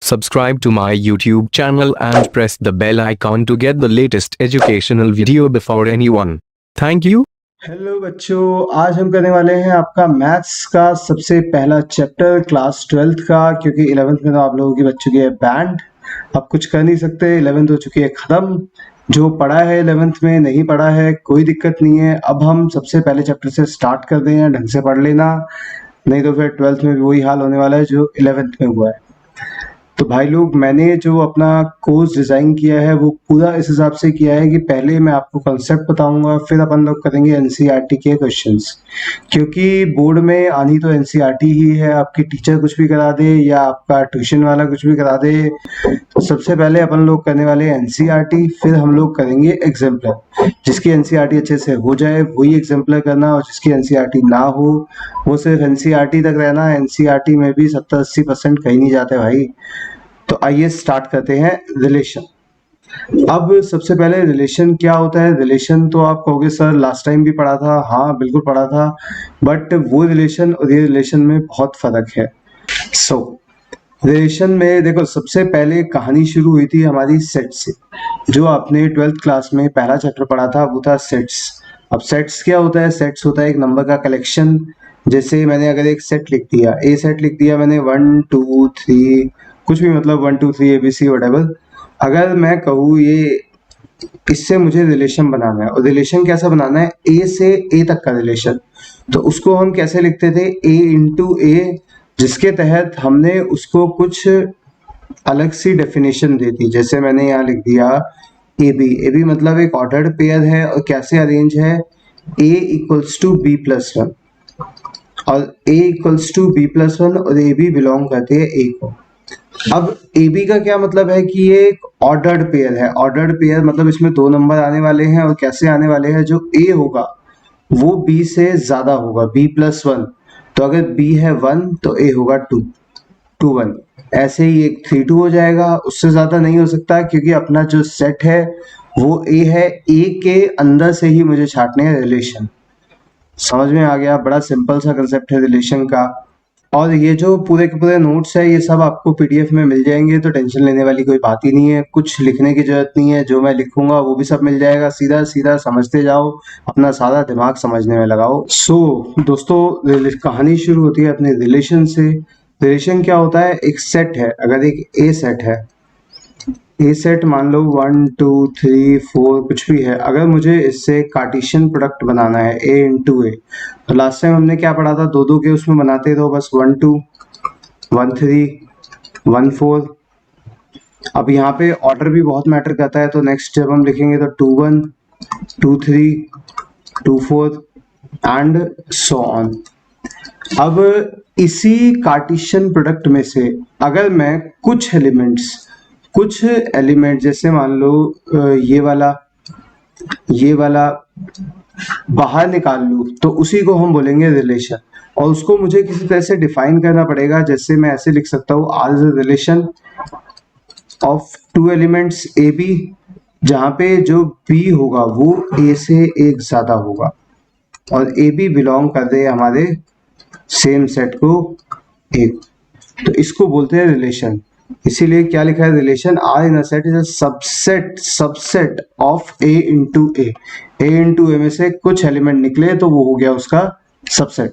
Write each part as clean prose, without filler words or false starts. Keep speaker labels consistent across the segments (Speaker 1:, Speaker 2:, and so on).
Speaker 1: Subscribe to my YouTube channel and press the bell icon to get the latest educational video before anyone. Thank you.
Speaker 2: Hello बच्चों, आज हम करने वाले हैं आपका मैथ्स का सबसे पहला चैप्टर क्लास 12th का, क्योंकि 11th में तो आप लोगों की बच चुकी है बैंड। अब कुछ कर नहीं सकते, 11th हो चुकी है ख़त्म। जो पढ़ा है 11th में नहीं पढ़ा है कोई दिक्कत नहीं है। अब हम सबसे पहले चैप्टर से स्टार्ट कर दें, ढंग से पढ़ लेना, नहीं तो फिर 12th में भी वही हाल होने वाला है जो 11th में हुआ है। तो भाई लोग, मैंने जो अपना कोर्स डिज़ाइन किया है वो पूरा इस हिसाब से किया है कि पहले मैं आपको कॉन्सेप्ट बताऊंगा, फिर अपन लोग करेंगे एनसीईआरटी के क्वेश्चंस, क्योंकि बोर्ड में आनी तो एनसीईआरटी ही है। आपकी टीचर कुछ भी करा दे या आपका ट्यूशन वाला कुछ भी करा दे, तो सबसे पहले अपन लोग करने वाले एनसीईआरटी, फिर हम लोग करेंगे एग्जाम्पलर। जिसकी एनसीईआरटी अच्छे से हो जाए वही एग्जाम्पलर करना, और जिसकी एनसीईआरटी ना हो वो सिर्फ एनसीईआरटी तक रहना। एनसीईआरटी में भी 70-80% कहीं नहीं जाते भाई। तो आइए स्टार्ट करते हैं रिलेशन। अब सबसे पहले रिलेशन क्या होता है। रिलेशन तो आप कहोगे सर लास्ट टाइम भी पढ़ा था। हाँ बिल्कुल पढ़ा था, बट वो रिलेशन और ये रिलेशन में बहुत फर्क है। रिलेशन में देखो, सबसे पहले कहानी शुरू हुई थी हमारी सेट से। जो आपने 12th क्लास में पहला चैप्टर पढ़ा था वो था सेट्स। अब सेट्स क्या होता है? सेट्स होता है एक नंबर का कलेक्शन। जैसे मैंने अगर एक सेट लिख दिया, ए सेट लिख दिया मैंने, 1 2 3 कुछ भी, मतलब 1 2 3 ABC वटेवर। अगर मैं कहूँ ये इससे मुझे रिलेशन बनाना है, और रिलेशन कैसा बनाना है? ए से ए तक का रिलेशन। तो उसको हम कैसे लिखते थे? ए इंटू ए, जिसके तहत हमने उसको कुछ अलग सी डेफिनेशन दी थी। जैसे मैंने यहाँ लिख दिया ए बी मतलब एक ऑर्डर्ड पेयर है, और कैसे अरेंज है? A equals to B plus one, और A equals to B plus one, और ए बी बिलोंग करते हैं ए को। अब ए बी का क्या मतलब है कि ये एक ऑर्डर्ड पेयर है। ऑर्डर्ड पेयर मतलब इसमें 2 नंबर आने वाले हैं, और कैसे आने वाले हैं? जो ए होगा वो बी से ज्यादा होगा, बी प्लस वन। तो अगर बी है 1 तो ए होगा 2 2 1। ऐसे ही एक 3 2 हो जाएगा, उससे ज्यादा नहीं हो सकता, क्योंकि अपना जो सेट है वो ए है। ए के अंदर से ही मुझे छांटने हैं रिलेशन। समझ में आ गया? बड़ा सिंपल सा कंसेप्ट है रिलेशन का। और ये जो पूरे के पूरे नोट्स है ये सब आपको पीडीएफ में मिल जाएंगे, तो टेंशन लेने वाली कोई बात ही नहीं है। कुछ लिखने की जरूरत नहीं है, जो मैं लिखूंगा वो भी सब मिल जाएगा। सीधा सीधा समझते जाओ, अपना सारा दिमाग समझने में लगाओ। दोस्तों, कहानी शुरू होती है अपने रिलेशन से। रिलेशन क्या होता है? एक सेट है। अगर एक ए सेट है, ए सेट मान लो 1 2 3 4 कुछ भी है। अगर मुझे इससे कार्टेशियन प्रोडक्ट बनाना है ए इंटू ए, तो लास्ट टाइम हमने क्या पढ़ा था? दो दो के उसमें बनाते रहो बस, 1 2 1 3 1 4। अब यहाँ पे ऑर्डर भी बहुत मैटर करता है, तो नेक्स्ट जब हम लिखेंगे तो 2 1 2 3 2 4 एंड सो ऑन। अब इसी कार्टेशियन प्रोडक्ट में से अगर मैं कुछ एलिमेंट जैसे मान लो ये वाला बाहर निकाल लूं, तो उसी को हम बोलेंगे रिलेशन। और उसको मुझे किसी तरह से डिफाइन करना पड़ेगा। जैसे मैं ऐसे लिख सकता हूँ, R is a relation of 2 elements A B, जहां पे जो बी होगा वो ए से एक ज्यादा होगा, और ए बी बिलोंग कर दे हमारे सेम सेट को एक। तो इसको बोलते हैं रिलेशन। इसीलिए क्या लिखा है? Relation R in a set is a subset of A into A. A into A में से कुछ एलिमेंट निकले तो वो हो गया उसका subset.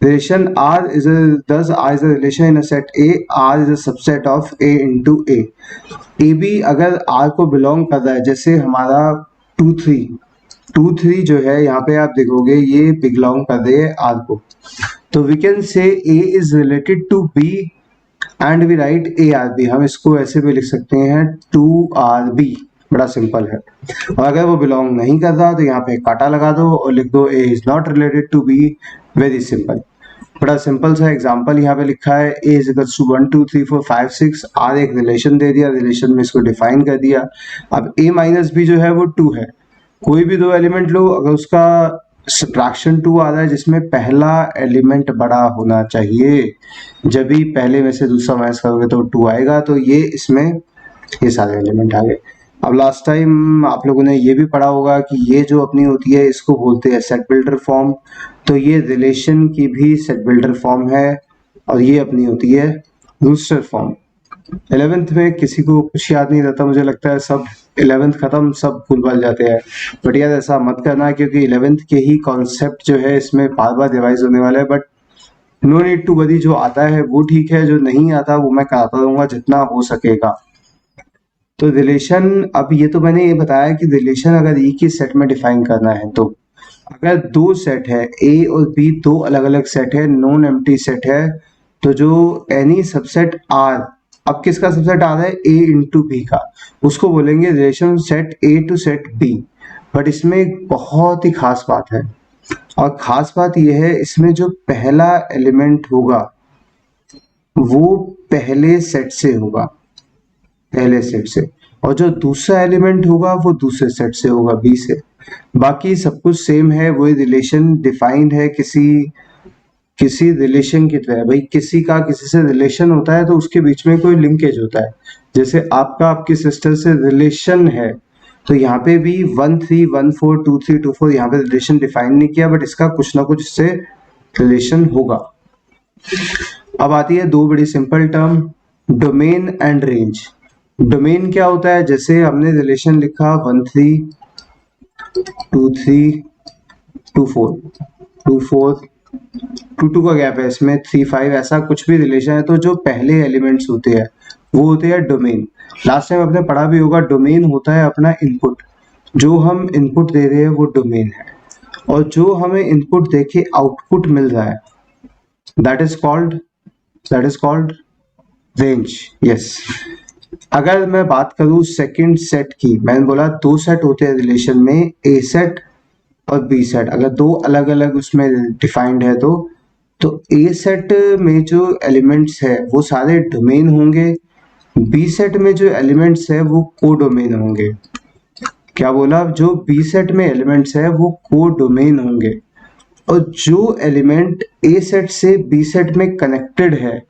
Speaker 2: Relation R is thus R is a relation in a set A, R is a subset of A into A. A B अगर आर को बिलोंग कर रहा है, जैसे हमारा 2 3 जो है, यहाँ पे आप देखोगे ये बिलोंग कर रहे हैं आर को। तो we can say A is related to B and we write A R B. हम इसको ऐसे भी लिख सकते हैं 2 RB। बड़ा सिंपल है। और अगर वो बिलोंग नहीं कर रहा तो यहाँ पे काटा लगा दो और लिख दो A is not related to B. Very simple, बड़ा सिंपल सा एग्जांपल यहाँ पे लिखा है। A is equals to 1 2 3 4 5 6। R एक रिलेशन दे दिया, रिलेशन में इसको डिफाइन कर दिया। अब ए माइनस बी जो है वो 2 है। कोई भी 2 एलिमेंट लो, अगर उसका सब्ट्रैक्शन 2 आ रहा है जिसमें पहला एलिमेंट बड़ा होना चाहिए, जब भी पहले में से दूसरा माइनस करोगे तो 2 आएगा। तो ये इसमें ये सारे एलिमेंट आ गए। अब लास्ट टाइम आप लोगों ने ये भी पढ़ा होगा कि ये जो अपनी होती है इसको बोलते हैं सेट बिल्डर फॉर्म। तो ये रिलेशन की भी सेट बिल्डर फॉर्म है, और ये अपनी होती है रूस्टर फॉर्म। 11th में किसी को कुछ याद नहीं रहता, मुझे लगता है सब 11th खत्म सब भूल भाल जाते हैं, बट यार ऐसा मत करना क्योंकि 11th के ही कॉन्सेप्ट जो है इसमें बार बार रिवाइज होने वाला है। But no need to worry, जो आता है वो ठीक है, जो नहीं आता वो मैं कराता रहूंगा जितना हो सकेगा। तो रिलेशन, अब ये तो मैंने ये बताया कि रिलेशन अगर एक ही सेट में डिफाइन करना है, तो अगर दो सेट है ए और बी, दो अलग अलग सेट है, नॉन एम्प्टी सेट है, तो जो एनी सबसेट आर, अब किसका सबसेट आ रहा है, ए इंटू बी का, उसको बोलेंगे relation set A to set B. But इसमें एक बहुत ही खास बात है, और खास बात यह है इसमें जो पहला एलिमेंट होगा वो पहले सेट से होगा, पहले सेट से, और जो दूसरा एलिमेंट होगा वो दूसरे सेट से होगा, बी से। बाकी सब कुछ सेम है, वही रिलेशन डिफाइंड है किसी किसी रिलेशन की तरह। भाई किसी का किसी से रिलेशन होता है तो उसके बीच में कोई लिंकेज होता है, जैसे आपका आपकी सिस्टर से रिलेशन है, तो यहाँ पे भी 1 3 1 4 2 3 2 4 यहाँ पे रिलेशन डिफाइन नहीं किया, बट इसका कुछ ना कुछ इससे रिलेशन होगा। अब आती है दो बड़ी simple term, domain and range. Domain क्या होता है, जैसे हमने रिलेशन लिखा 1 3 2 3 2 4 2 4 2 2 का गैप है इसमें, 3 5, ऐसा कुछ भी रिलेशन है तो जो पहले एलिमेंट्स होते हैं वो होते हैं डोमेन। लास्ट टाइम आपने पढ़ा भी होगा, डोमेन होता है अपना इनपुट, जो हम इनपुट दे रहे हैं वो डोमेन है, और जो हमें इनपुट देके आउटपुट मिल रहा है that is called range. Yes, अगर मैं बात करूं सेकंड सेट की, मैंने बोला दो सेट होते हैं रिलेशन में, ए सेट और बी सेट, अगर दो अलग अलग उसमें डिफाइंड है तो ए सेट में जो एलिमेंट्स है वो सारे डोमेन होंगे, बी सेट में जो एलिमेंट्स है वो कोडोमेन होंगे। क्या बोला, जो बी सेट में एलिमेंट्स है वो कोडोमेन होंगे, और जो एलिमेंट ए सेट से बी सेट में कनेक्टेड है,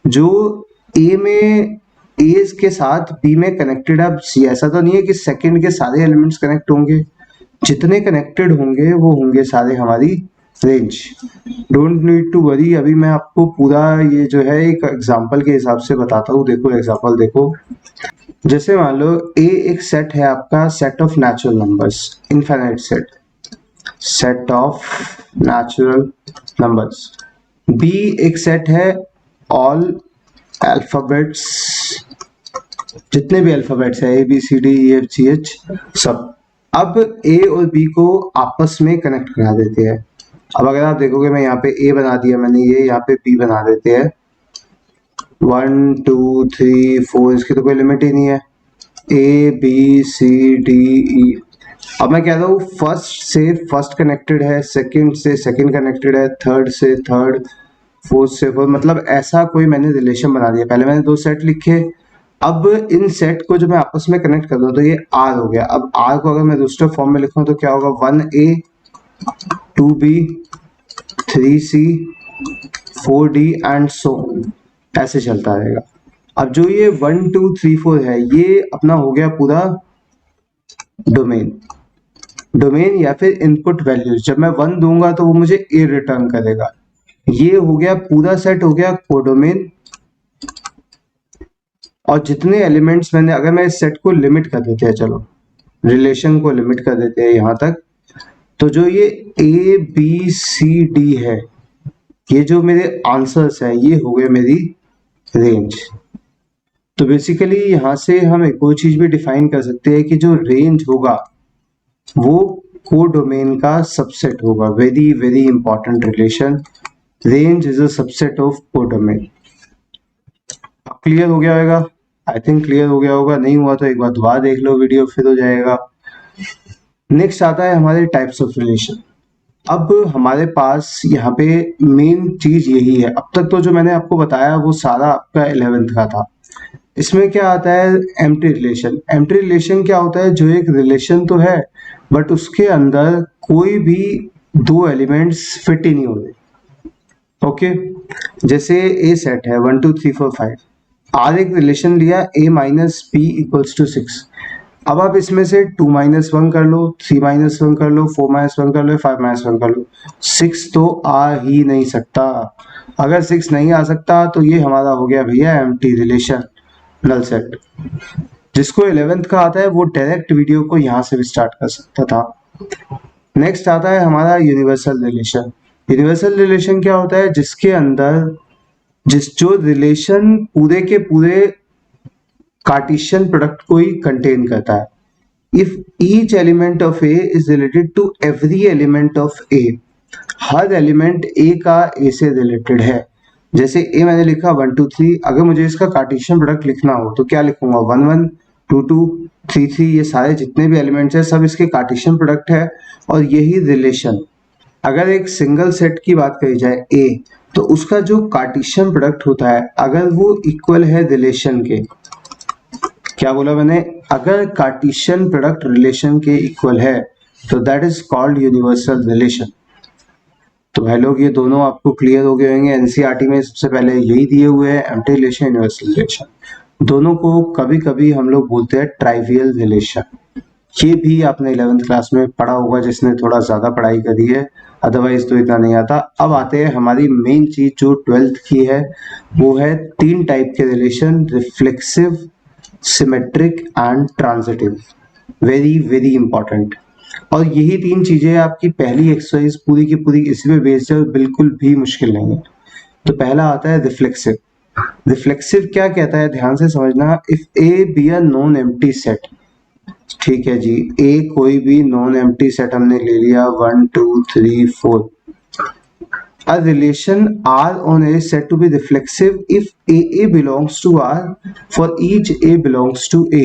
Speaker 2: जो ए में ए के साथ बी में कनेक्टेड, अब ऐसा तो नहीं है कि सेकंड के सारे एलिमेंट्स कनेक्ट होंगे, जितने कनेक्टेड होंगे वो होंगे सारे हमारी range. Don't need to worry, अभी मैं आपको पूरा ये जो है एक एग्जांपल के हिसाब से बताता हूँ। देखो एग्जांपल देखो, जैसे मान लो ए एक सेट है आपका, set of natural numbers, infinite set of natural numbers. B एक सेट है ऑल अल्फाबेट्स, जितने भी अल्फाबेट्स है, A B C D E F G H सब। अब ए और बी को आपस में कनेक्ट करा देते हैं। अब अगर आप देखोगे, मैं यहाँ पे ए बना दिया मैंने, ये यहाँ पे बी बना देते हैं, 1 2 3 4, इसकी तो कोई लिमिट ही नहीं है, ए बी सी डी ई। अब मैं कह रहा हूँ फर्स्ट से फर्स्ट कनेक्टेड है, सेकंड से सेकंड कनेक्टेड है, थर्ड से थर्ड, फोर्थ से फोर्थ, मतलब ऐसा कोई मैंने रिलेशन बना दिया। पहले मैंने दो सेट लिखे, अब इन सेट को जो मैं आपस में कनेक्ट कर दूं तो ये आर हो गया। अब आर को अगर मैं दूसरे फॉर्म में लिखूं तो क्या होगा, 1a 2b 3c 4d and so ऐसे चलता रहेगा। अब जो ये 1 2 3 4 है, ये अपना हो गया पूरा डोमेन या फिर इनपुट वैल्यूज। जब मैं 1 दूंगा तो वो मुझे ए रिटर्न करेगा। ये हो गया पूरा सेट, हो गया कोडोमेन। और जितने एलिमेंट्स मैंने, अगर मैं इस सेट को लिमिट कर देते हैं, चलो रिलेशन को लिमिट कर देते हैं यहां तक, तो जो ये ए बी सी डी है, ये जो मेरे आंसर्स है, ये हो गए मेरी रेंज। तो बेसिकली यहां से हम एक और चीज भी डिफाइन कर सकते हैं कि जो रेंज होगा वो कोडोमेन का सबसेट होगा। Very very important relation, range is a subset of codomain. Clear हो गया होगा, आई थिंक क्लियर हो गया होगा, नहीं हुआ तो एक बार दोबारा देख लो वीडियो, फिर हो जाएगा। नेक्स्ट आता है हमारे टाइप्स ऑफ रिलेशन। अब हमारे पास यहाँ पे मेन चीज यही है, अब तक तो जो मैंने आपको बताया वो सारा आपका 11th का था। इसमें क्या आता है, एम्प्टी रिलेशन। एम्प्टी रिलेशन क्या होता है, जो एक रिलेशन तो है बट उसके अंदर कोई भी दो एलिमेंट्स फिट ही नहीं होते। ओके, जैसे ए सेट है 1 2 3 4 5, आर एक रिलेशन लिया a minus B equals to 6। अब आप इसमें से 2 माइनस 1 कर लो, 3 माइनस 1 कर लो, 4 माइनस 1 कर लो, 5 माइनस 1 कर लो, 6 तो आ ही नहीं सकता। अगर 6 नहीं आ सकता तो ये हमारा हो गया भैया एम्प्टी रिलेशन। Null set. जिसको 11th का आता है वो डायरेक्ट वीडियो को यहाँ से भी स्टार्ट कर सकता था। नेक्स्ट आता है हमारा यूनिवर्सल रिलेशन। यूनिवर्सल रिलेशन क्या होता है? जिसके अंदर जो रिलेशन पूरे के पूरे कार्टेशियन प्रोडक्ट को ही कंटेन करता है। If each element of A is related to every element of A, हर एलिमेंट ए का ए से रिलेटेड है। जैसे ए मैंने लिखा 1 2 3, अगर मुझे इसका कार्टेशियन प्रोडक्ट लिखना हो तो क्या लिखूंगा? 1 1 2 2 3 3, ये सारे जितने भी एलिमेंट्स हैं सब इसके कार्टेशियन प्रोडक्ट है। और यही रिलेशन अगर एक सिंगल सेट की बात करी जाए ए, तो उसका जो कार्टेशियन प्रोडक्ट होता है अगर वो इक्वल है रिलेशन के, क्या बोला मैंने? अगर कार्टेशियन प्रोडक्ट रिलेशन के इक्वल है तो that is called universal relation. तो भाई लोग ये दोनों आपको क्लियर हो गए होंगे। एनसीईआरटी में सबसे पहले यही दिए हुए हैं, एम्प्टी रिलेशन, यूनिवर्सल रिलेशन। दोनों को कभी कभी हम लोग बोलते हैं ट्राइवियल रिलेशन। ये भी आपने 11th क्लास में पढ़ा होगा जिसने थोड़ा ज्यादा पढ़ाई करी है, अदरवाइज तो इतना नहीं आता। अब आते हैं हमारी मेन चीज जो 12th की है, वो है 3 टाइप के relation, reflexive, symmetric and transitive. Very very important. और यही 3 चीजें आपकी पहली एक्सरसाइज पूरी की पूरी इसी पे बेस्ड है, बिल्कुल भी मुश्किल नहीं है। तो पहला आता है रिफ्लेक्सिव। रिफ्लेक्सिव क्या कहता है, ध्यान से समझना। If A be a non empty set, ठीक है जी, ए कोई भी नॉन एम्प्टी सेट हमने ले लिया 1 2 3 4, a relation R on A is said to be reflexive if AA belongs to R for each A belongs to A।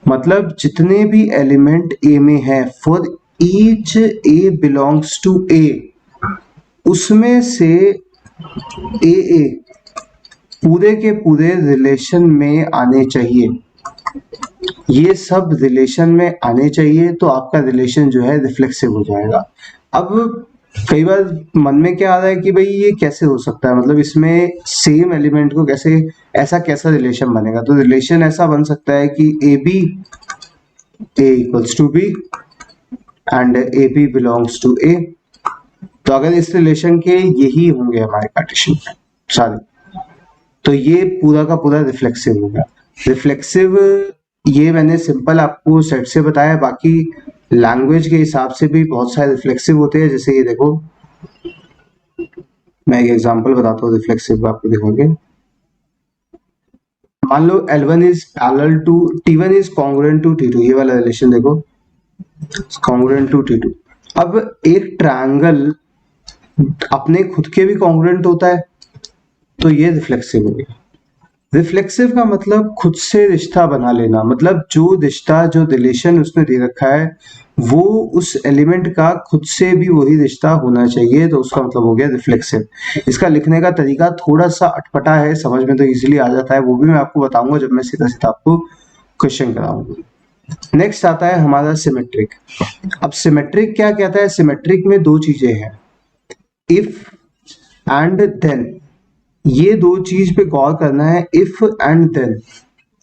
Speaker 2: मतलब जितने भी एलिमेंट A में है for each A belongs to A, उसमें से AA पूरे के पूरे रिलेशन में आने चाहिए। ये सब रिलेशन में आने चाहिए तो आपका रिलेशन जो है रिफ्लेक्सिव हो जाएगा। अब कई बार मन में क्या आ रहा है कि भाई ये कैसे हो सकता है, मतलब इसमें सेम एलिमेंट को कैसे, ऐसा कैसा रिलेशन बनेगा? तो रिलेशन ऐसा बन सकता है कि A B, A equals to B and A B belongs to A. तो अगर इस रिलेशन के यही होंगे हमारे कार्टेशियन सारे, तो ये पूरा का पूरा रिफ्लेक्सिव होगा। रिफ्लेक्सिव ये मैंने सिंपल आपको सेट से बताया, बाकी लैंग्वेज के हिसाब से भी बहुत सारे रिफ्लेक्सिव होते हैं। जैसे ये देखो, मैं एक एग्जांपल बताता हूँ रिफ्लेक्सिव का, आपको दिखाओगे। मान लो L1 is parallel to T1 is congruent to T2, ये वाला रिलेशन देखो, कॉन्ग्रुएंट टू T2। अब एक ट्रायंगल अपने खुद के भी कॉन्ग्रुएंट होता है, तो ये रिफ्लेक्सिव हो गया। रिफ्लेक्सिव का मतलब खुद से रिश्ता बना लेना, मतलब जो रिश्ता, जो रिलेशन उसने दे रखा है वो उस एलिमेंट का खुद से भी वही रिश्ता होना चाहिए, तो उसका मतलब हो गया रिफ्लेक्सिव। इसका लिखने का तरीका थोड़ा सा अटपटा है, समझ में तो इजीली आ जाता है, वो भी मैं आपको बताऊंगा जब मैं सीधा सीधा आपको क्वेश्चन कराऊंगा। नेक्स्ट आता है हमारा सिमेट्रिक। अब सिमेट्रिक क्या कहता है? सिमेट्रिक में 2 चीजें हैं, इफ एंड देन। ये 2 चीज पे गौर करना है, इफ एंड देन।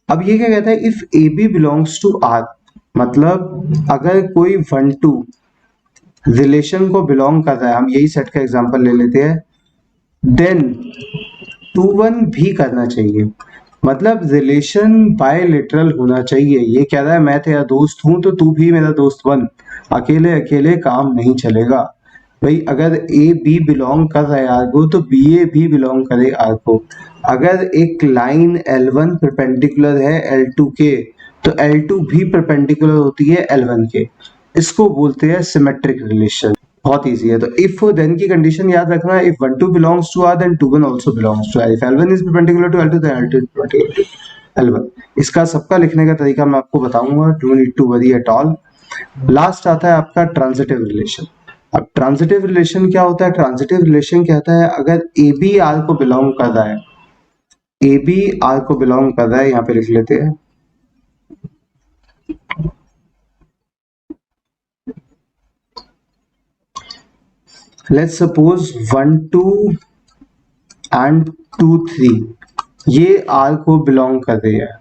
Speaker 2: अब ये क्या कहता है? If A B belongs to R, मतलब अगर कोई 1 2 रिलेशन को बिलोंग कर रहा है, हम यही सेट का एग्जांपल ले लेते हैं, देन 2 1 भी करना चाहिए। मतलब रिलेशन बायलेटरल होना चाहिए। ये कह रहा है मैं तेरा दोस्त हूं तो तू भी मेरा दोस्त बन, अकेले अकेले काम नहीं चलेगा। भाई अगर ए बी बिलोंग कर रहा है आर को, तो बी ए भी बिलोंग करे आर को। अगर एक लाइन L1 परपेंडिकुलर है L2 के, तो L2 भी परपेंडिकुलर होती है L1 के। इसको बोलते हैं सिमेट्रिक रिलेशन। बहुत इजी है। तो इफ देन की कंडीशन याद रखना, if 1 2 belongs to R then 2 1 also belongs to R. If L1 is perpendicular to L2 then L2 is perpendicular to L1। इसका सबका लिखने का तरीका मैं आपको बताऊंगा, don't need to worry at all. Last आता है आपका ट्रांजिटिव रिलेशन। अब ट्रांजिटिव रिलेशन क्या होता है? ट्रांजिटिव रिलेशन कहता है अगर ए बी आर को बिलोंग कर रहा है, ए बी आर को बिलोंग कर रहा है, यहाँ पे लिख लेते हैं, लेट्स सपोज 1 2 एंड 2 3 ये आर को बिलोंग कर रहे हैं,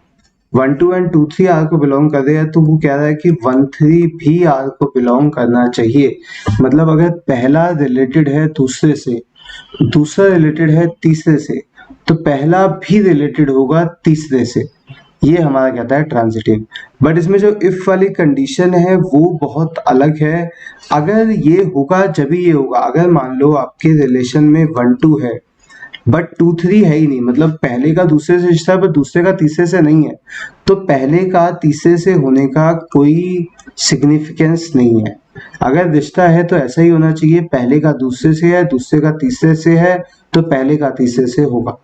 Speaker 2: 1 2 एंड 2 3 आर को बिलोंग कर रहे हैं, तो वो कह रहा है कि 1 3 भी आर को बिलोंग करना चाहिए। मतलब अगर पहला रिलेटेड है दूसरे से, दूसरा रिलेटेड है तीसरे से, तो पहला भी रिलेटेड होगा तीसरे से। ये हमारा कहता है ट्रांजिटिव। बट इसमें जो इफ वाली कंडीशन है वो बहुत अलग है। अगर ये होगा जब ही ये होगा, अगर मान लो आपके रिलेशन में 1-2 है बट 2-3 है ही नहीं, मतलब पहले का दूसरे से रिश्ता है पर दूसरे का तीसरे से नहीं है, तो पहले का तीसरे से होने का कोई सिग्निफिकेंस नहीं है। अगर रिश्ता है तो ऐसा ही होना चाहिए, पहले का दूसरे से है, दूसरे का तीसरे से है, तो पहले का तीसरे से होगा।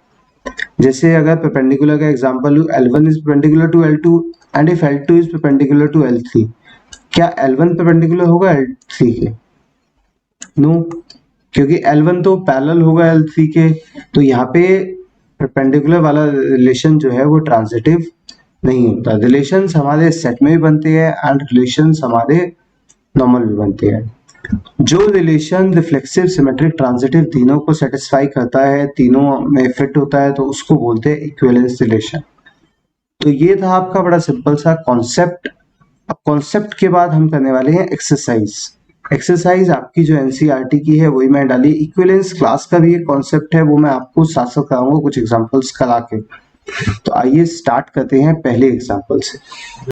Speaker 2: जैसे अगर परपेंडिकुलर का एग्जांपल लूं, L1 is perpendicular to L2 and if L2 is perpendicular to L3, क्या L1 परपेंडिकुलर होगा L3 के? नो, क्योंकि L1 तो पैरेलल होगा L3 के, तो यहाँ पे परपेंडिकुलर वाला रिलेशन जो है वो ट्रांजिटिव नहीं होता। रिलेशंस हमारे सेट में भी बनते हैं एंड रिलेशंस हमारे नॉर्मल भी बनते हैं। जो रिलेशन रिफ्लेक्सिव, सिमेट्रिक, ट्रांजिटिव तीनों को सेटिस्फाई करता है, तीनों में फिट होता है, तो उसको बोलते हैं इक्विवेलेंस रिलेशन। तो ये था आपका बड़ा सिंपल सा कॉन्सेप्ट। अब कॉन्सेप्ट के बाद हम करने वाले हैं एक्सरसाइज। एक्सरसाइज आपकी जो एनसीईआरटी की है वही मैं डाली। इक्विवेलेंस क्लास का भी एक कॉन्सेप्ट है, वो मैं आपको साथ साथ कराऊंगा कुछ एग्जांपल्स करा के। तो आइए स्टार्ट करते हैं पहले एग्जांपल से।